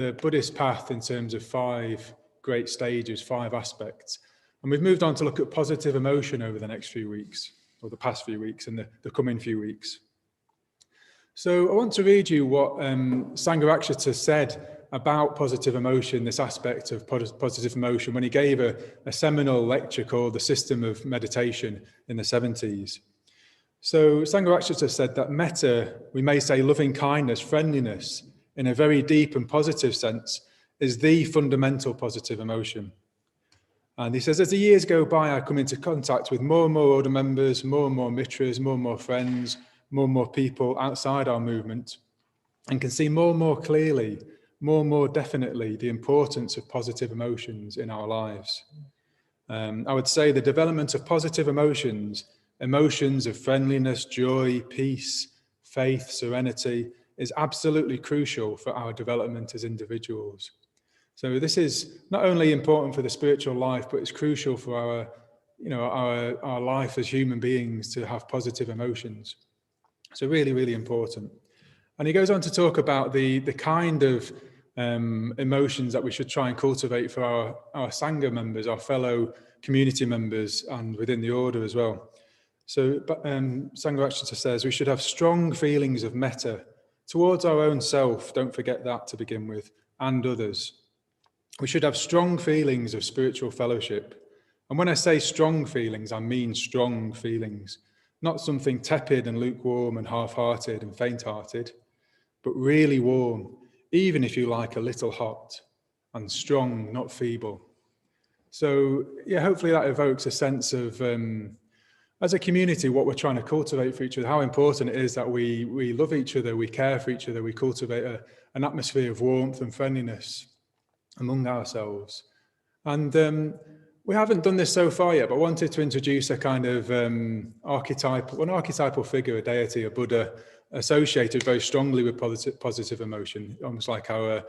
the Buddhist path in terms of 5 great stages, 5 aspects. And we've moved on to look at positive emotion over the next few weeks, or the past few weeks and the coming few weeks. So I want to read you what Sangha said about positive emotion, this aspect of positive emotion, when he gave a seminal lecture called The System of Meditation in the 70s. So Sangha said that metta, we may say loving kindness, friendliness, in a very deep and positive sense, is the fundamental positive emotion. And he says, as the years go by, I come into contact with more and more order members, more and more mitras, more and more friends, more and more people outside our movement, and can see more and more clearly, more and more definitely, the importance of positive emotions in our lives. I would say the development of positive emotions, emotions of friendliness, joy, peace, faith, serenity, is absolutely crucial for our development as individuals. So this is not only important for the spiritual life, but it's crucial for our life as human beings to have positive emotions. So really, really important. And he goes on to talk about the kind of emotions that we should try and cultivate for our Sangha members, our fellow community members, and within the order as well. So Sangha says we should have strong feelings of metta towards our own self, don't forget that to begin with, and others. We should have strong feelings of spiritual fellowship. And when I say strong feelings, I mean strong feelings, not something tepid and lukewarm and half-hearted and faint-hearted, but really warm, even if you like a little hot, and strong, not feeble. So yeah, hopefully that evokes a sense of, as a community, what we're trying to cultivate for each other, how important it is that we love each other, we care for each other, we cultivate an atmosphere of warmth and friendliness among ourselves. And we haven't done this so far yet, but I wanted to introduce a kind of archetypal figure, a deity, a Buddha, associated very strongly with positive emotion, almost like our,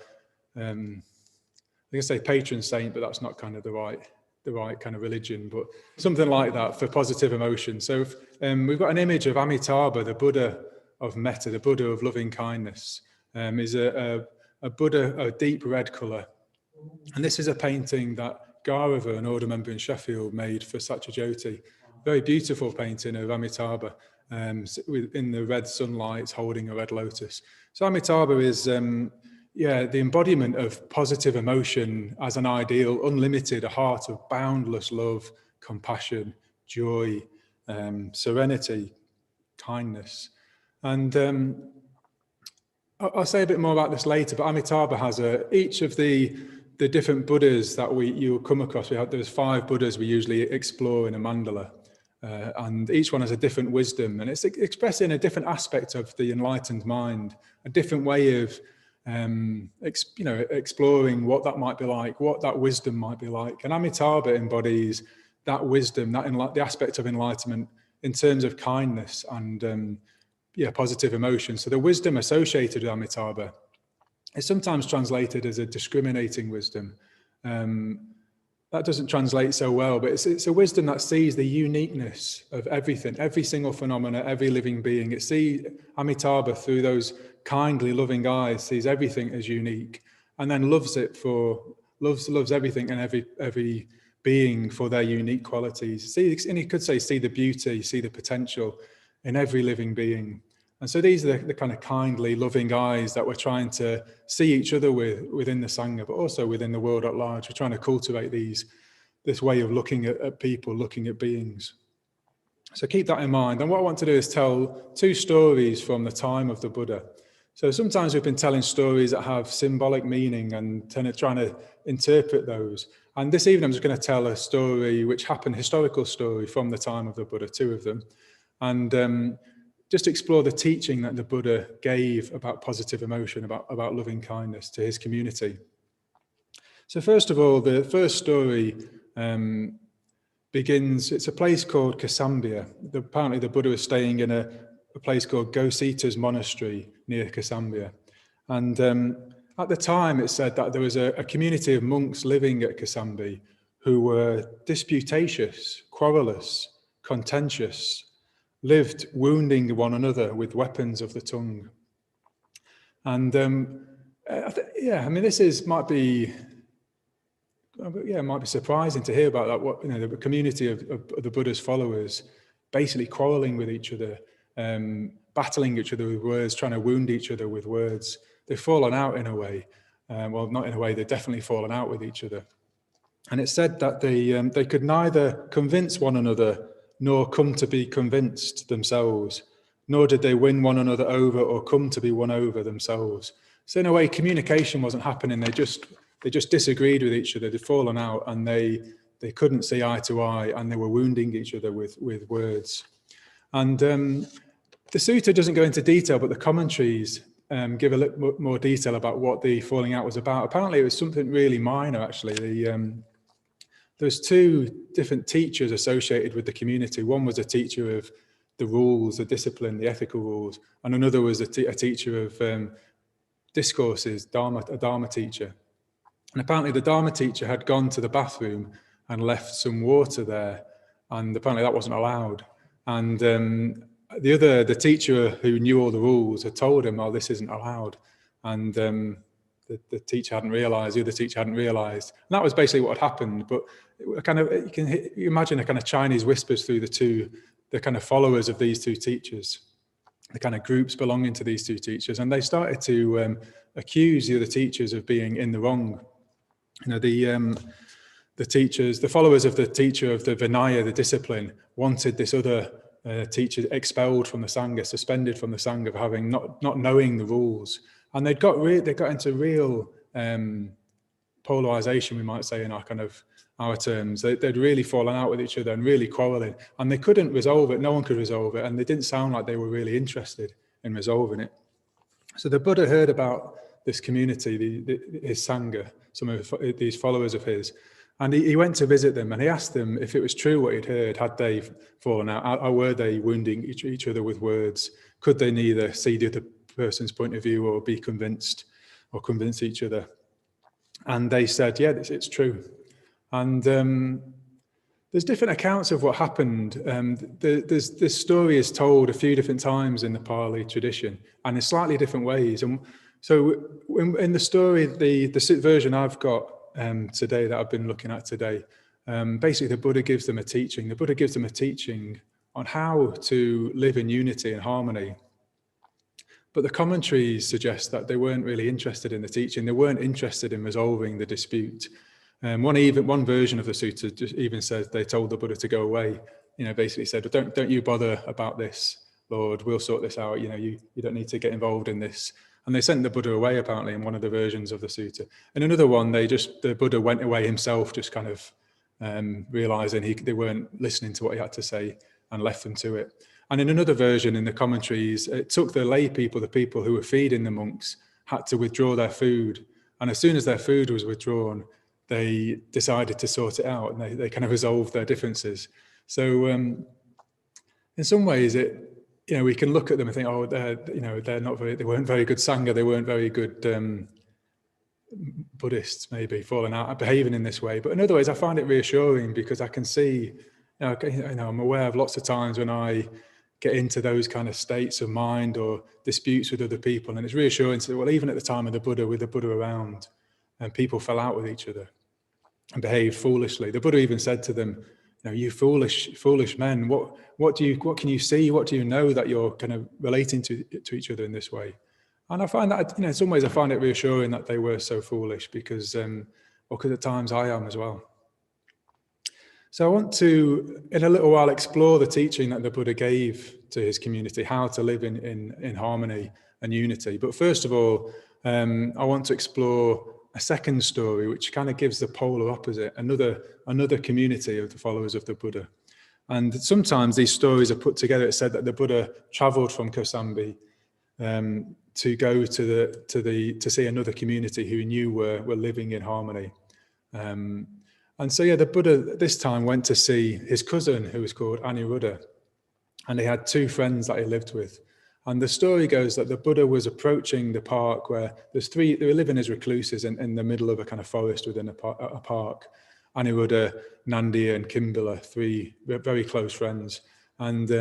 I can say patron saint, but that's not kind of the right kind of religion, but something like that for positive emotion. So we've got an image of Amitabha, the Buddha of metta, the Buddha of loving kindness. Is a Buddha, a deep red colour. And this is a painting that Gaurava, an order member in Sheffield, made for Satyajyoti. Very beautiful painting of Amitabha in the red sunlight holding a red lotus. So Amitabha is the embodiment of positive emotion as an ideal, unlimited, a heart of boundless love, compassion, joy, serenity, kindness. And I'll say a bit more about this later, but Amitabha has each of the different Buddhas that you'll come across. There's 5 Buddhas we usually explore in a mandala, and each one has a different wisdom, and it's expressing a different aspect of the enlightened mind, a different way of exploring what that might be like, what that wisdom might be like. And Amitabha embodies that wisdom, the aspect of enlightenment in terms of kindness and positive emotion. So the wisdom associated with Amitabha is sometimes translated as a discriminating wisdom. That doesn't translate so well, but it's a wisdom that sees the uniqueness of everything, every single phenomena, every living being. It sees Amitabha through those kindly, loving eyes, sees everything as unique, and then loves everything and every being for their unique qualities. And he could say, see the beauty, see the potential in every living being. And so these are the kind of kindly, loving eyes that we're trying to see each other within the Sangha, but also within the world at large. We're trying to cultivate this way of looking at people, looking at beings. So keep that in mind. And what I want to do is tell 2 stories from the time of the Buddha. So sometimes we've been telling stories that have symbolic meaning and trying to interpret those. And this evening I'm just going to tell a story which happened, historical story from the time of the Buddha, 2 of them. And just explore the teaching that the Buddha gave about positive emotion, about loving kindness to his community. So first of all, the first story begins, it's a place called Kosambiya. Apparently the Buddha was staying in a place called Gosita's monastery near Kosambiya. And at the time it said that there was a community of monks living at Kosambiya who were disputatious, querulous, contentious, lived wounding one another with weapons of the tongue. And Yeah, I mean, might be surprising to hear about that. What, the community of the Buddha's followers basically quarreling with each other, battling each other with words, trying to wound each other with words. They've fallen out in a way. Well, not in a way, they've definitely fallen out with each other. And it said that they could neither convince one another nor come to be convinced themselves, nor did they win one another over or come to be won over themselves. So in a way, communication wasn't happening. They just disagreed with each other. They'd fallen out, and they couldn't see eye to eye, and they were wounding each other with words. And the sutta doesn't go into detail, but the commentaries give a little more detail about what the falling out was about. Apparently, it was something really minor, actually. There's two different teachers associated with the community. One was a teacher of the rules, the discipline, the ethical rules, and another was a teacher of discourses, a Dharma teacher. And apparently the Dharma teacher had gone to the bathroom and left some water there, and apparently that wasn't allowed. And the teacher who knew all the rules had told him, "Oh, this isn't allowed." And the teacher hadn't realised, the other teacher hadn't realised. And that was basically what had happened. But you imagine a kind of Chinese whispers through the kind of followers of these two teachers, the kind of groups belonging to these two teachers. And they started to accuse the other teachers of being in the wrong. The teachers, the followers of the teacher of the Vinaya, the discipline, wanted this other teacher expelled from the Sangha, suspended from the Sangha for having not knowing the rules. And they got into real polarization, we might say, in our terms. They'd really fallen out with each other and really quarreling, and they couldn't resolve it. No one could resolve it, and they didn't sound like they were really interested in resolving it. So the Buddha heard about this community, his Sangha, some of these followers of his, and he went to visit them, and he asked them if it was true what he'd heard. Had they fallen out? Or were they wounding each other with words? Could they neither see the other person's point of view or be convinced or convince each other? And they said, yeah, it's true. And there's different accounts of what happened. This story is told a few different times in the Pali tradition and in slightly different ways. And so in the story, the version I've got today, that I've been looking at today, basically the Buddha gives them a teaching. The Buddha gives them a teaching on how to live in unity and harmony. But the commentaries suggest that they weren't really interested in the teaching. They weren't interested in resolving the dispute. One version of the sutta just even says they told the Buddha to go away. Basically said, "Don't you bother about this, Lord. We'll sort this out. You don't need to get involved in this." And they sent the Buddha away, apparently, in one of the versions of the sutta. In another one, the Buddha went away himself, just kind of realizing they weren't listening to what he had to say, and left them to it. And in another version, in the commentaries, it took the lay people, the people who were feeding the monks, had to withdraw their food. And as soon as their food was withdrawn, they decided to sort it out, and they kind of resolved their differences. So in some ways, we can look at them and think, oh, they weren't very good Sangha, they weren't very good Buddhists, maybe falling out, behaving in this way. But in other ways, I find it reassuring because I can see, I'm aware of lots of times when I get into those kind of states of mind or disputes with other people, and it's reassuring to say, well, even at the time of the Buddha, with the Buddha around, and people fell out with each other and behaved foolishly. The Buddha even said to them, you foolish men, what can you see? What do you know that you're kind of relating to each other in this way? And I find that, in some ways, I find it reassuring that they were so foolish because at times I am as well. So I want to, in a little while, explore the teaching that the Buddha gave to his community, how to live in harmony and unity. But first of all, I want to explore a second story, which kind of gives the polar opposite, another community of the followers of the Buddha. And sometimes these stories are put together. It's said that the Buddha traveled from Kosambiya to go to see another community who he knew were living in harmony. And so, the Buddha this time went to see his cousin, who was called Aniruddha, and he had two friends that he lived with. And the story goes that the Buddha was approaching the park where they were living as recluses in the middle of a kind of forest within a park. Aniruddha, Nandi, and Kimbala, three very close friends. And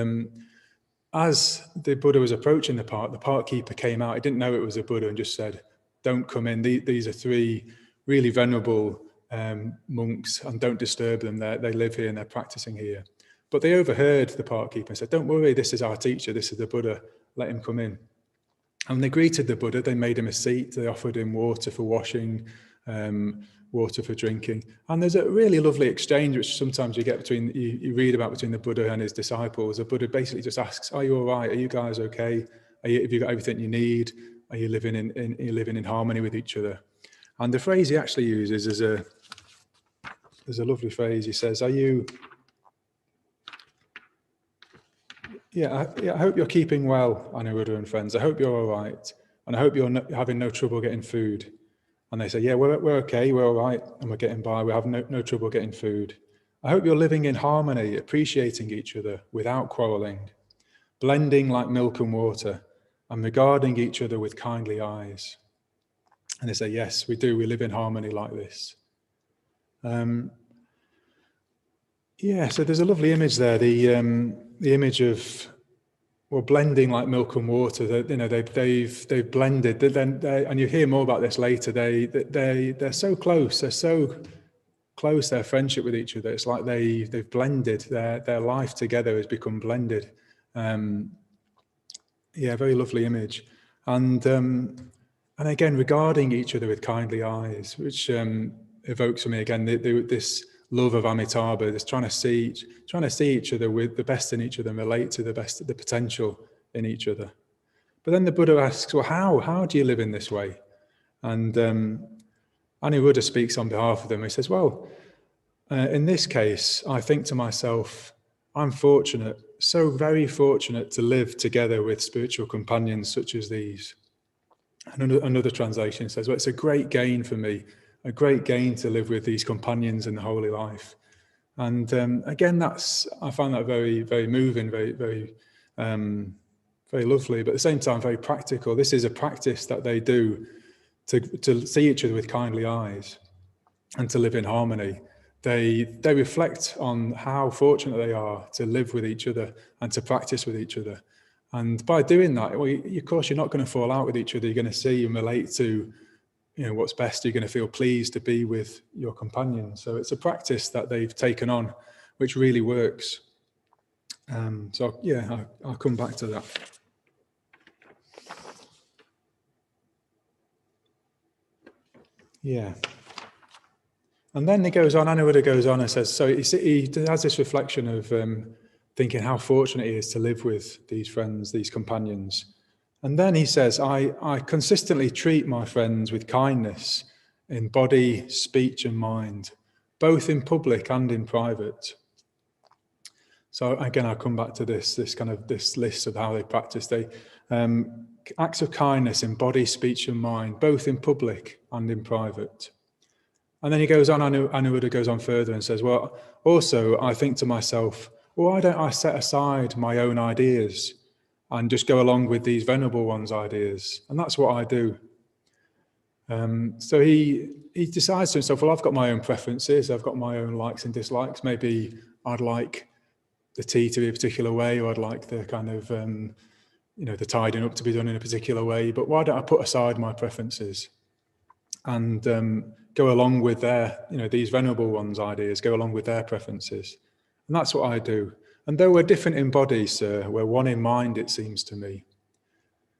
as the Buddha was approaching the park keeper came out. He didn't know it was a Buddha and just said, don't come in. These are three really venerable monks, and don't disturb them. They live here and they're practicing here. But they overheard the park keeper and said, don't worry, this is our teacher, this is the Buddha, let him come in. And when they greeted the Buddha, they made him a seat, they offered him water for washing, water for drinking. And there's a really lovely exchange, which sometimes you get between, you read about between the Buddha and his disciples. The Buddha basically just asks, are you all right? Are you guys okay? Have you got everything you need? Are you living in harmony with each other? And the phrase he actually uses is there's a lovely phrase. He says, I hope you're keeping well, Anuruddha and friends. I hope you're all right. And I hope you're having no trouble getting food. And they say, yeah, we're okay, we're all right, and we're getting by. We have no trouble getting food. I hope you're living in harmony, appreciating each other without quarreling, blending like milk and water, and regarding each other with kindly eyes. And they say, yes, we do. We live in harmony like this. So there's a lovely image there. The image of, well, blending like milk and water. They've blended. And you hear more about this later. They're so close. They're so close. Their friendship with each other. It's like they've blended. Their life together has become blended. Very lovely image. And again, regarding each other with kindly eyes, which evokes for me again this love of Amitabha, this trying to see each other with the best in each other and relate to the potential in each other. But then the Buddha asks, well, how do you live in this way? And Anuruddha speaks on behalf of them. He says, well, in this case, I think to myself, I'm fortunate, so very fortunate to live together with spiritual companions such as these. And another translation says, well, it's a great gain for me, a great gain to live with these companions in the holy life. And again, I find that very, very moving, very, very, very lovely, but at the same time, very practical. This is a practice that they do to see each other with kindly eyes and to live in harmony. They reflect on how fortunate they are to live with each other and to practice with each other. And by doing that, well, of course, you're not going to fall out with each other. You're going to see and relate to, what's best. You're going to feel pleased to be with your companion. So it's a practice that they've taken on, which really works. I'll come back to that. Yeah. And then Anuruddha goes on and says, so he has this reflection of thinking how fortunate he is to live with these friends, these companions. And then he says, I consistently treat my friends with kindness in body, speech and mind, both in public and in private. So again, I'll come back to this list of how they practice. Acts of kindness in body, speech and mind, both in public and in private. And then he goes on, Anuruddha goes on further and says, well, also I think to myself, well, why don't I set aside my own ideas and just go along with these venerable ones' ideas? And that's what I do. So he decides to himself, well, I've got my own preferences, I've got my own likes and dislikes. Maybe I'd like the tea to be a particular way, or I'd like the kind of, the tidying up to be done in a particular way. But why don't I put aside my preferences and go along with these venerable ones' ideas, go along with their preferences? And that's what I do. And though we're different in body, sir, we're one in mind, it seems to me.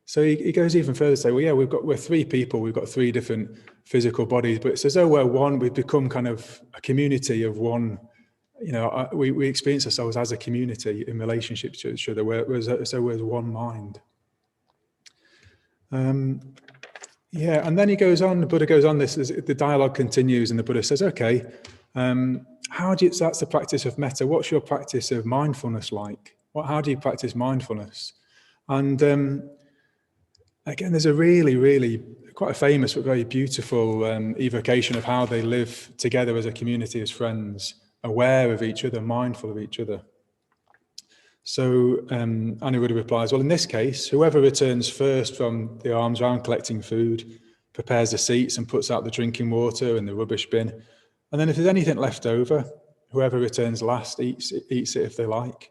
So he goes even further to say, well, yeah, we're three people, we've got three different physical bodies, but it's as though we're one, we've become kind of a community of one. We experience ourselves as a community in relationship to each other, so we're one mind. And then he goes on, the Buddha goes on, the dialogue continues, and the Buddha says, okay, that's the practice of metta. What's your practice of mindfulness like? How do you practice mindfulness? And again, there's a really, really quite a famous but very beautiful evocation of how they live together as a community, as friends, aware of each other, mindful of each other. So Anuruddha replies, well, in this case, whoever returns first from the alms round collecting food, prepares the seats and puts out the drinking water and the rubbish bin. And then if there's anything left over, whoever returns last eats it if they like.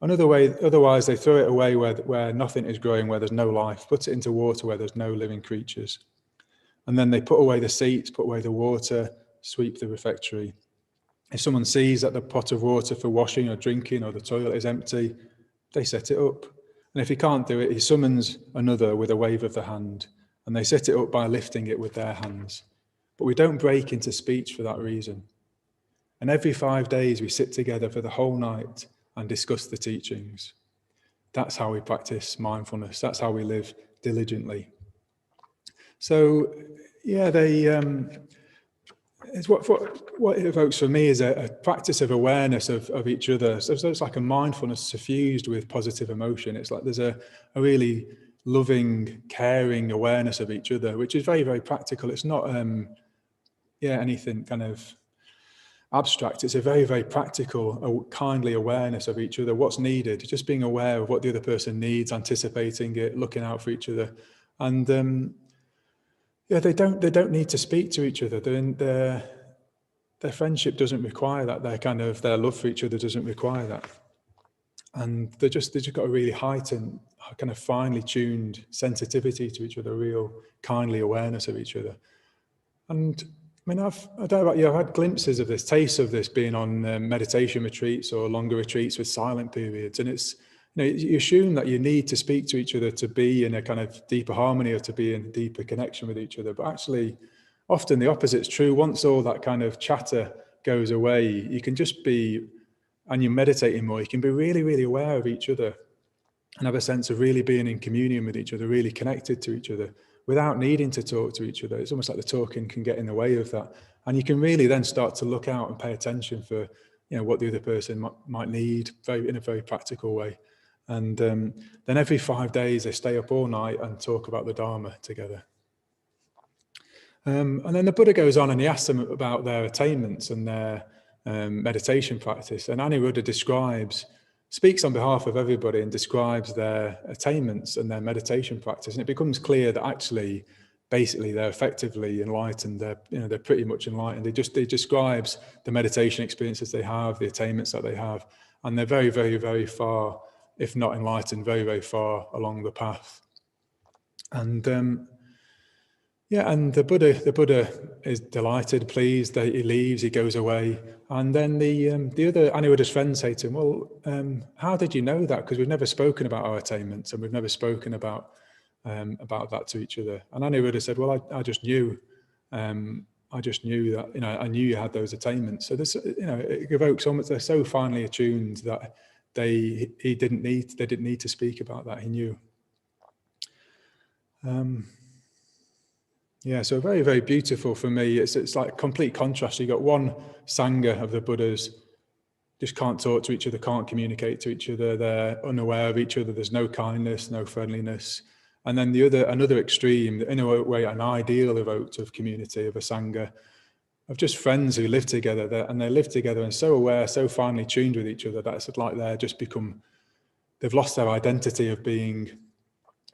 Otherwise, they throw it away where nothing is growing, where there's no life, puts it into water where there's no living creatures. And then they put away the seats, put away the water, sweep the refectory. If someone sees that the pot of water for washing or drinking or the toilet is empty, they set it up. And if he can't do it, he summons another with a wave of the hand, and they set it up by lifting it with their hands. But we don't break into speech for that reason. And every 5 days we sit together for the whole night and discuss the teachings. That's how we practice mindfulness. That's how we live diligently. So, yeah, it's what it evokes for me is a practice of awareness of each other. So it's like a mindfulness suffused with positive emotion. It's like there's a really loving, caring awareness of each other, which is very, very practical. It's not, anything kind of abstract. It's a very, very practical, kindly awareness of each other, what's needed, just being aware of what the other person needs, anticipating it, looking out for each other. And they don't need to speak to each other. Their friendship doesn't require that. Their love for each other doesn't require that. And they just got a really heightened, kind of finely tuned sensitivity to each other, real kindly awareness of each other. And I mean, I don't know about you, I've had glimpses of this, tastes of this being on meditation retreats or longer retreats with silent periods. And it's, you assume that you need to speak to each other to be in a kind of deeper harmony or to be in deeper connection with each other. But actually, often the opposite's true. Once all that kind of chatter goes away, you can just be, and you're meditating more, you can be really, really aware of each other and have a sense of really being in communion with each other, really connected to each other without needing to talk to each other. It's almost like the talking can get in the way of that. And you can really then start to look out and pay attention for, what the other person might need in a very practical way. And then every 5 days they stay up all night and talk about the Dharma together. And then the Buddha goes on and he asks them about their attainments and their meditation practice. And Aniruddha speaks on behalf of everybody and describes their attainments and their meditation practice. And it becomes clear that actually, basically, they're effectively enlightened. They're pretty much enlightened. He describes the meditation experiences they have, the attainments that they have, and they're very, very, very far, if not enlightened, very, very far along the path. And and the Buddha is delighted, pleased that he leaves, he goes away. And then the other Aniruddha's friends say to him, well, how did you know that? Because we've never spoken about our attainments and we've never spoken about that to each other. And Aniruddha said, well, I just knew. I just knew that, I knew you had those attainments. So this, it evokes almost, they're so finely attuned that they didn't need to speak about that. He knew. So very, very beautiful for me. It's like complete contrast. You got one Sangha of the Buddhas, just can't talk to each other, can't communicate to each other. They're unaware of each other. There's no kindness, no friendliness. And then another extreme, in a way, an ideal evoked of community, of a Sangha, of just friends who live together. And they live together and so aware, so finely tuned with each other that it's like they've lost their identity of being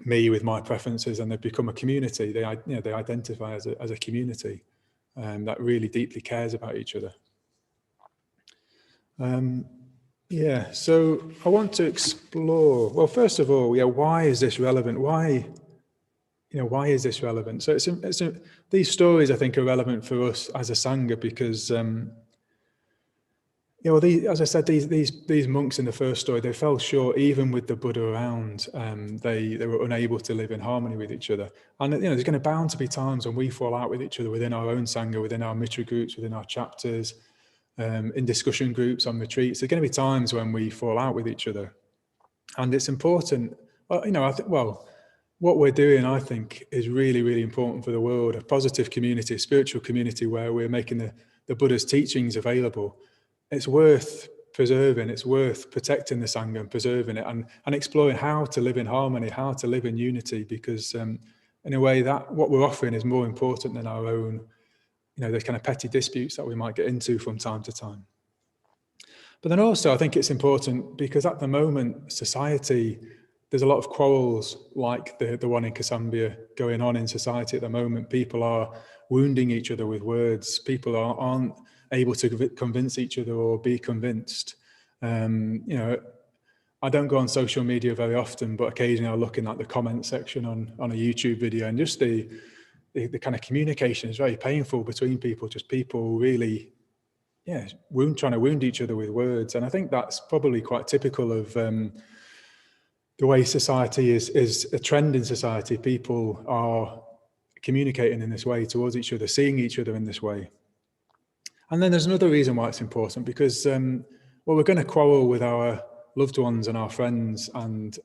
me with my preferences, and they've become a community. They identify as a community that really deeply cares about each other. So I want to explore, well, first of all, why is this relevant? Why is this relevant? So these stories, I think, are relevant for us as a Sangha because as I said, these monks in the first story, they fell short even with the Buddha around. They were unable to live in harmony with each other. And there's going to bound to be times when we fall out with each other within our own Sangha, within our Mitra groups, within our chapters, in discussion groups, on retreats. There's going to be times when we fall out with each other. And it's important, what we're doing, I think, is really, really important for the world, a positive community, a spiritual community where we're making the Buddha's teachings available. It's worth preserving, it's worth protecting the Sangha and preserving it and exploring how to live in harmony, how to live in unity, because in a way that what we're offering is more important than our own, the kind of petty disputes that we might get into from time to time. But then also I think it's important because at the moment, society, there's a lot of quarrels like the one in Kosambiya going on in society at the moment. People are wounding each other with words. People aren't able to convince each other or be convinced. I don't go on social media very often, but occasionally I'll look in like the comment section on a YouTube video, and just the the kind of communication is very painful between people, just people really, trying to wound each other with words. And I think that's probably quite typical of the way society is a trend in society. People are communicating in this way towards each other, seeing each other in this way. And then there's another reason why it's important, because, we're going to quarrel with our loved ones and our friends, and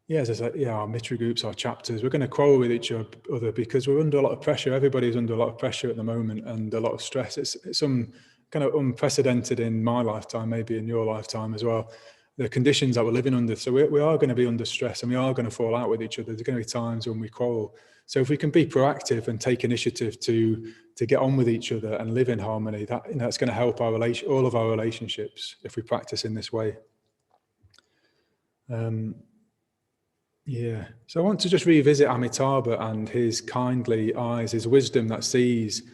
as I said, our Mitra groups, our chapters, we're going to quarrel with each other because we're under a lot of pressure. Everybody's under a lot of pressure at the moment, and a lot of stress. It's some kind of unprecedented in my lifetime, maybe in your lifetime as well, the conditions that we're living under. So we are going to be under stress, and we are going to fall out with each other. There's going to be times when we quarrel. So if we can be proactive and take initiative to get on with each other and live in harmony, that's going to help all of our relationships if we practice in this way. So I want to just revisit Amitabha and his kindly eyes, his wisdom that sees,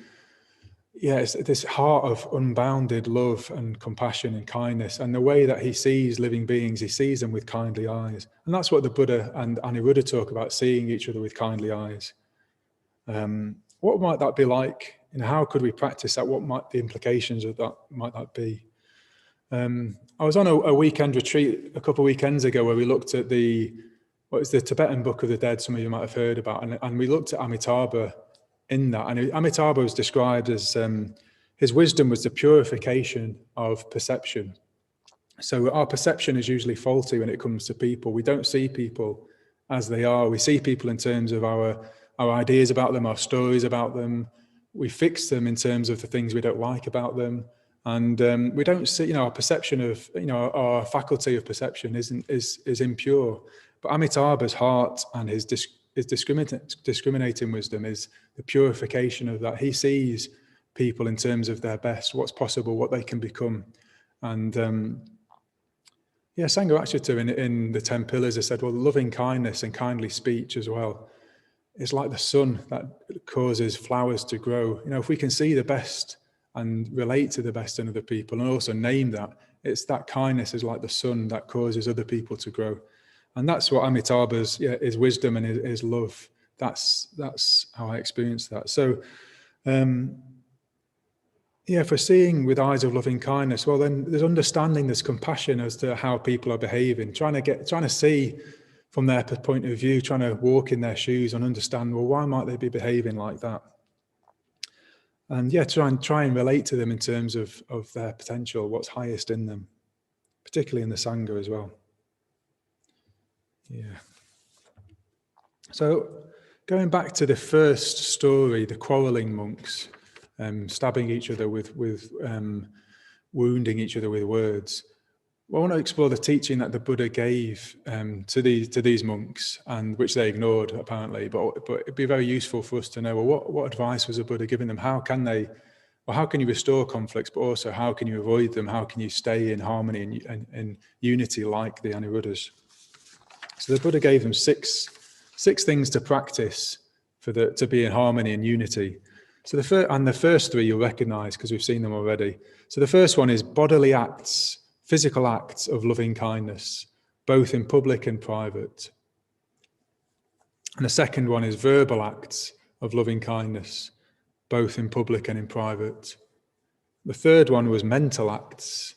it's this heart of unbounded love and compassion and kindness, and the way that he sees living beings, he sees them with kindly eyes. And that's what the Buddha and Aniruddha talk about, seeing each other with kindly eyes. What might that be like? How could we practice that? What might the implications of that might that be? I was on a weekend retreat a couple of weekends ago where we looked at the Tibetan Book of the Dead, some of you might have heard about, and we looked at Amitabha in that. And Amitabha was described as, his wisdom was the purification of perception. So our perception is usually faulty when it comes to people. We don't see people as they are. We see people in terms of our ideas about them, our stories about them. We fix them in terms of the things we don't like about them. And we don't see, our perception of, our faculty of perception is impure. But Amitabha's heart and his discriminating wisdom is the purification of that. He sees people in terms of their best, what's possible, what they can become. And Sangha Achata in the 10 Pillars has said, well, loving kindness and kindly speech as well is like the sun that causes flowers to grow. If we can see the best and relate to the best in other people, and also name that, it's that kindness is like the sun that causes other people to grow. And that's what Amitabha's his wisdom and his love. That's how I experience that. So, if we're seeing with eyes of loving kindness, well, then there's understanding, there's compassion as to how people are behaving, trying to see from their point of view, trying to walk in their shoes and understand, well, why might they be behaving like that? And try and relate to them in terms of their potential, what's highest in them, particularly in the Sangha as well. So going back to the first story, the quarrelling monks, stabbing each other with wounding each other with words. Well, I want to explore the teaching that the Buddha gave to these monks, and which they ignored apparently. But it'd be very useful for us to know, well, what advice was the Buddha giving them? How can you restore conflicts, but also how can you avoid them? How can you stay in harmony and unity like the Aniruddhas? So the Buddha gave them six things to practice to be in harmony and unity. So the first three you'll recognize because we've seen them already. So the first one is bodily acts, physical acts of loving kindness, both in public and private. And the second one is verbal acts of loving kindness, both in public and in private. The third one was mental acts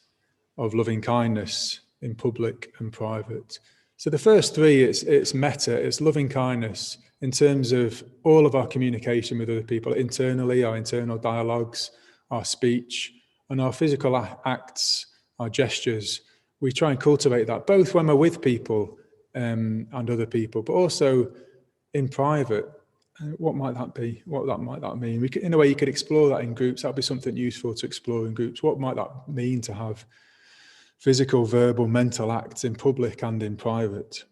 of loving kindness in public and private. So the first three, it's metta, it's loving kindness in terms of all of our communication with other people, internally, our internal dialogues, our speech, and our physical acts, our gestures. We try and cultivate that, both when we're with people and other people, but also in private. What might that be? What might that mean? In a way, you could explore that in groups. That'd be something useful to explore in groups. What might that mean to have physical, verbal, mental acts in public and in private?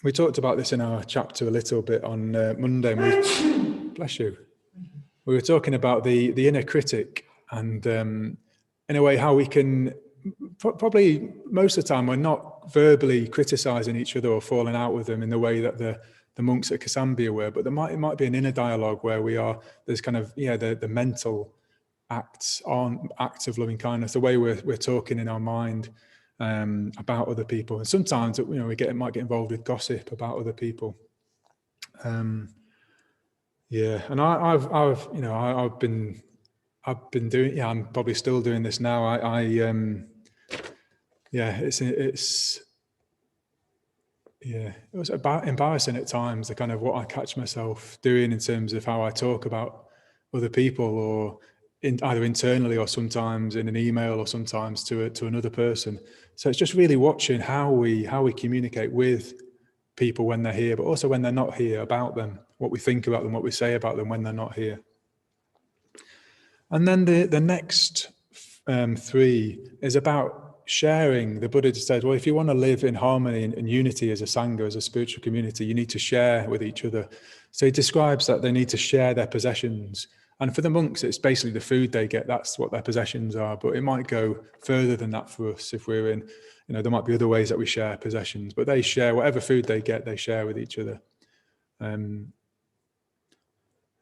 We talked about this in our chapter a little bit on Monday. Bless you. We were talking about the inner critic and, in a way, how we can, probably most of the time, we're not verbally criticising each other or falling out with them in the way that the monks at Kosambiya were, but it might be an inner dialogue where there's kind of, the mental acts of loving kindness, the way we're talking in our mind about other people. And sometimes, we might get involved with gossip about other people. Yeah, and I've been doing. Yeah, I'm probably still doing this now. It was about embarrassing at times, the kind of what I catch myself doing in terms of how I talk about other people, or either internally or sometimes in an email or sometimes to another person. So it's just really watching how we communicate with people when they're here, but also when they're not here, about them, what we think about them, what we say about them when they're not here. And then the next three is about sharing. The Buddha said, well, if you want to live in harmony and unity as a Sangha, as a spiritual community, you need to share with each other. So he describes that they need to share their possessions. And for the monks, it's basically the food they get. That's what their possessions are. But it might go further than that for us. If we're in, there might be other ways that we share possessions, but they share whatever food they get, they share with each other.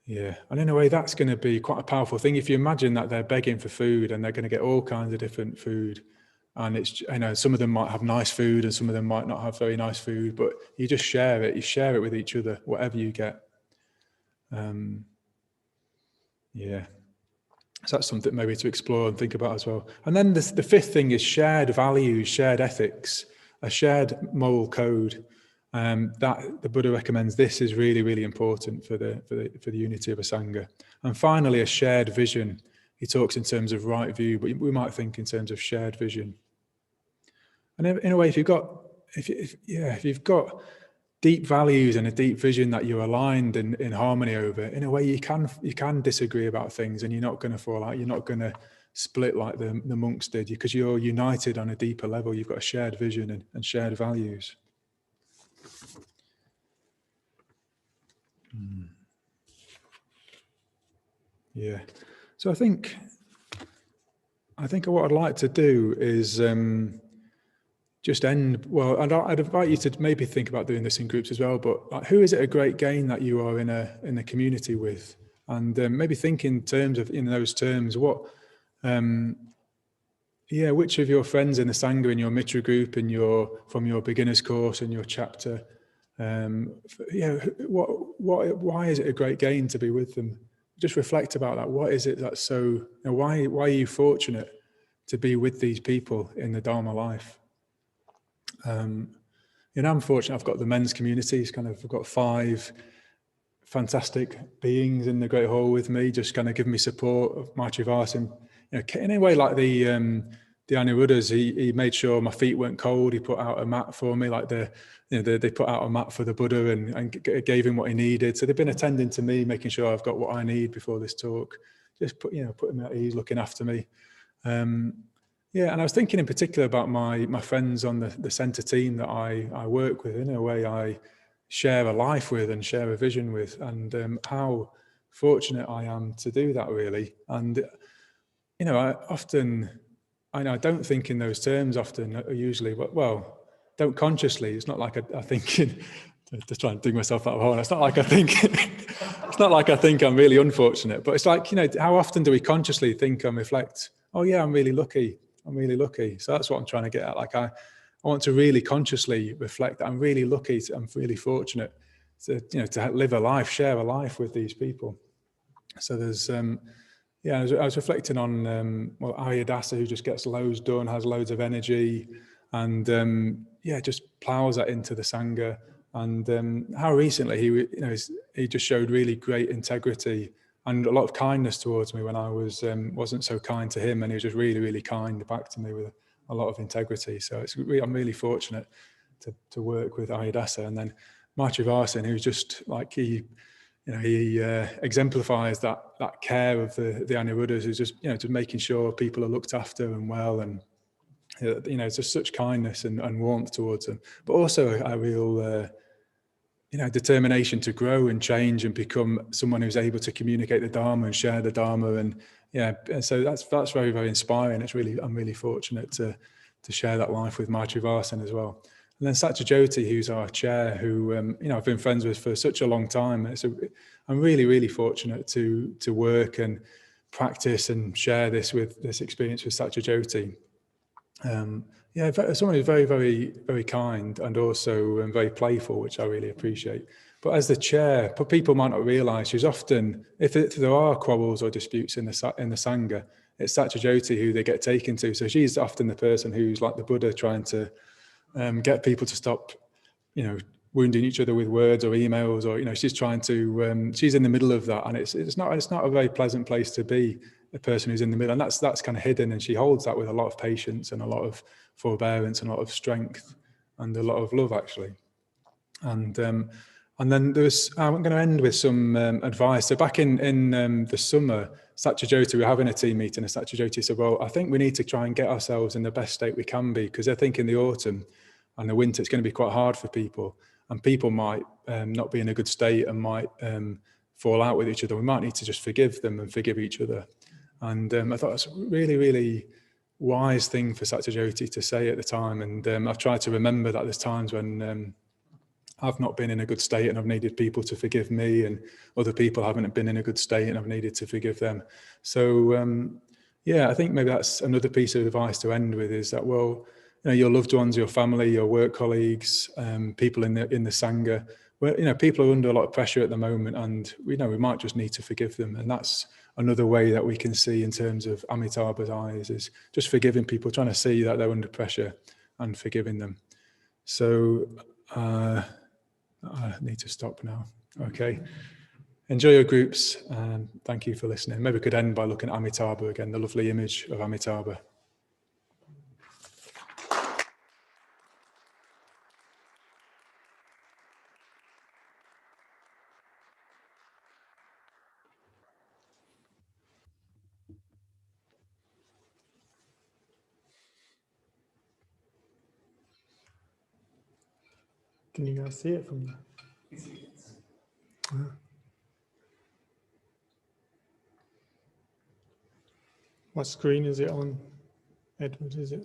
Yeah, and in a way, that's going to be quite a powerful thing. If you imagine that they're begging for food and they're going to get all kinds of different food, and it's, some of them might have nice food and some of them might not have very nice food, but you just share it. You share it with each other, whatever you get. Yeah, so that's something maybe to explore and think about as well. And then the fifth thing is shared values, shared ethics, a shared moral code. That the Buddha recommends. This is really, really important for the unity of a Sangha. And finally, a shared vision. He talks in terms of right view, but we might think in terms of shared vision. And in a way, if you've got deep values and a deep vision that you're aligned in harmony over, in a way you can disagree about things, and you're not going to fall out. You're not going to split like the monks did, because you're united on a deeper level. You've got a shared vision and shared values. Yeah, so I think what I'd like to do is just end. Well, I'd invite you to maybe think about doing this in groups as well. But who is it a great gain that you are in a community with, and maybe think in terms of, in those terms, what, which of your friends in the Sangha, in your Mitra group, from your beginners course, in your chapter, why is it a great gain to be with them? Just reflect about that. What is it that's so, why are you fortunate to be with these people in the Dharma life? I'm fortunate. I've got the men's communities. I've got 5 fantastic beings in the Great Hall with me, just kind of giving me support of Maitri-Vasin. In a way, like the Anuruddhas, he made sure my feet weren't cold. He put out a mat for me, like they put out a mat for the Buddha and gave him what he needed. So they've been attending to me, making sure I've got what I need before this talk. Just putting me at ease, looking after me. And I was thinking in particular about my friends on the centre team that I work with. In a way, I share a life with and share a vision with, and how fortunate I am to do that, really. And I don't think in those terms often, usually, well, don't consciously. It's not like I think in, just trying to dig myself out of a hole. It's not like I think I'm really unfortunate, but it's like, how often do we consciously think and reflect, oh yeah, I'm really lucky. So that's what I'm trying to get at. Like I want to really consciously reflect that I'm really lucky. I'm really fortunate to live a life, share a life with these people. So there's, I was reflecting on, Aryadasa, who just gets loads done, has loads of energy, and just plows that into the Sangha. And how recently he just showed really great integrity and a lot of kindness towards me when I wasn't so kind to him, and he was just really, really kind back to me with a lot of integrity. So I'm really fortunate to work with Aryadasa. And then Maitri-Vasin, who's just like he exemplifies that care of the Anuruddhas, who's just just making sure people are looked after and well, and it's just such kindness and warmth towards them, but also a real determination to grow and change and become someone who's able to communicate the Dharma and share the Dharma. And so that's very, very inspiring. I'm really fortunate to share that life with Maitri-Vasin as well. And then Satyajyoti, who's our chair, who I've been friends with for such a long time. I'm really, really fortunate to work and practice and share this experience with Satyajyoti. Someone who's very, very, very kind and also very playful, which I really appreciate. But as the chair, people might not realise, she's often, if there are quarrels or disputes in the Sangha, it's Satyajyoti who they get taken to. So she's often the person who's like the Buddha, trying to get people to stop, wounding each other with words or emails, or she's trying to. She's in the middle of that, and it's not a very pleasant place to be. A person who's in the middle, and that's kind of hidden, and she holds that with a lot of patience and a lot of forbearance and a lot of strength and a lot of love, actually. And then I'm going to end with some advice. So back in the summer, Satyajyoti, we were having a team meeting, and Satyajyoti said, well, I think we need to try and get ourselves in the best state we can be, because I think in the autumn and the winter, it's going to be quite hard for people, and people might not be in a good state and might fall out with each other. We might need to just forgive them and forgive each other. And I thought that's a really, really wise thing for Satyajyoti to say at the time. And I've tried to remember that there's times when I've not been in a good state and I've needed people to forgive me, and other people haven't been in a good state and I've needed to forgive them. So I think maybe that's another piece of advice to end with, is that, well, your loved ones, your family, your work colleagues, people in the Sangha, where people are under a lot of pressure at the moment, and we might just need to forgive them. And that's another way that we can see in terms of Amitabha's eyes, is just forgiving people, trying to see that they're under pressure and forgiving them. So I need to stop now. Okay. Enjoy your groups, and thank you for listening. Maybe we could end by looking at Amitabha again, the lovely image of Amitabha. Can you guys see it from there? What screen is it on, Edward? Is it?